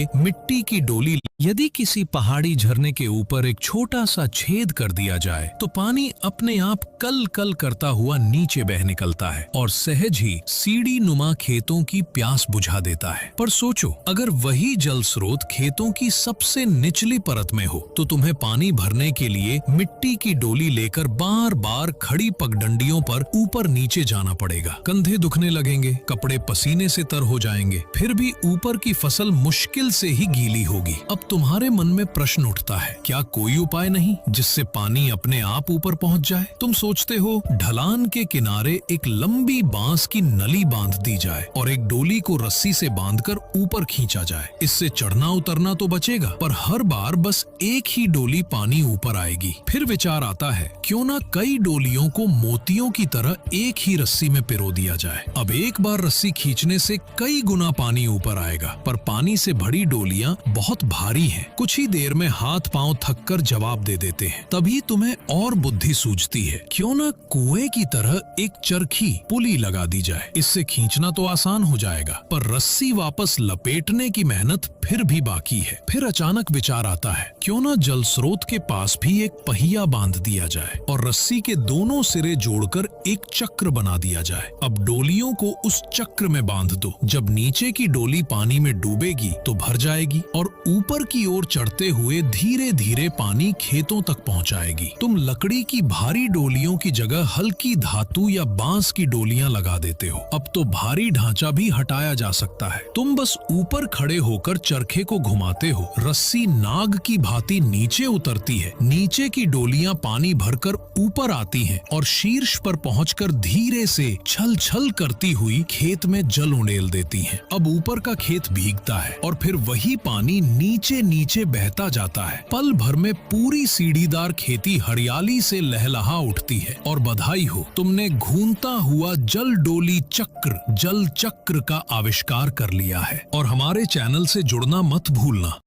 लिए मिट्टी की डोली। यदि किसी पहाड़ी झरने के ऊपर एक छोटा सा छेद कर दिया जाए तो पानी अपने आप कल कल करता हुआ नीचे बह निकलता है और सहज ही सीढ़ी नुमा खेतों की प्यास बुझा देता है। पर सोचो, अगर वही जल स्रोत खेतों की सबसे निचली परत में हो तो तुम्हें पानी भरने के लिए मिट्टी की डोली लेकर बार बार खड़ी पगडंडियों पर ऊपर नीचे जाना पड़ेगा। कंधे दुखने लगेंगे, कपड़े पसीने से तर हो जाएंगे, फिर भी ऊपर की फसल मुश्किल से ही गीली होगी। अब तुम्हारे मन में प्रश्न उठता है, क्या कोई उपाय नहीं जिससे पानी अपने आप ऊपर पहुंच जाए? तुम सोचते हो ढलान के किनारे एक लंबी बांस की नली बांध दी जाए और एक डोली को रस्सी से बांधकर ऊपर खींचा जाए। इससे चढ़ना उतरना तो बचेगा, पर हर बार बस एक ही डोली पानी ऊपर आएगी। फिर विचार आता है, क्यों ना कई डोलियों को मोतियों की तरह एक ही रस्सी में पिरो दिया जाए। अब एक बार रस्सी खींचने से कई गुना पानी ऊपर आएगा, पर पानी से भरी डोलियां बहुत भारी हैं। कुछ ही देर में हाथ पांव थककर जवाब दे देते हैं। तभी तुम्हें और बुद्धि सूझती है, क्यों ना कुएं की तरह एक चरखी पुली लगा दी जाए। इससे खींचना तो आसान हो जाएगा, पर रस्सी वापस लपेटने की मेहनत फिर भी बाकी है। फिर अचानक विचार आता है, क्यों ना जल स्रोत के पास भी एक पहिया बांध दिया जाए और रस्सी के दोनों सिरे जोड़कर एक चक्र बना दिया जाए। अब डोलियों को उस चक्र में बांध दो। जब नीचे की डोली पानी में डूबेगी तो भर जाएगी और ऊपर की ओर चढ़ते हुए धीरे धीरे पानी खेतों तक पहुंचाएगी। तुम लकड़ी की भारी डोलियों की जगह हल्की धातु या बांस की डोलियां लगा देते हो। अब तो भारी ढांचा भी हटाया जा सकता है। तुम बस ऊपर खड़े होकर चरखे को घुमाते हो, रस्सी नाग की भांति नीचे उतरती है, नीचे की डोलियां पानी भरकर ऊपर आती हैं और शीर्ष पर पहुंचकर धीरे से छल छल करती हुई खेत में जल उंडेल देती हैं। अब ऊपर का खेत भीगता है और फिर वही पानी नीचे नीचे बहता जाता है। पल भर में पूरी सीढ़ीदार खेती हरियाली से लहलहा उठती है। और बधाई हो, तुमने घूमता हुआ जल डोली चक्र, जल चक्र का आविष्कार कर लिया है। और हमारे चैनल से जुड़ना मत भूलना।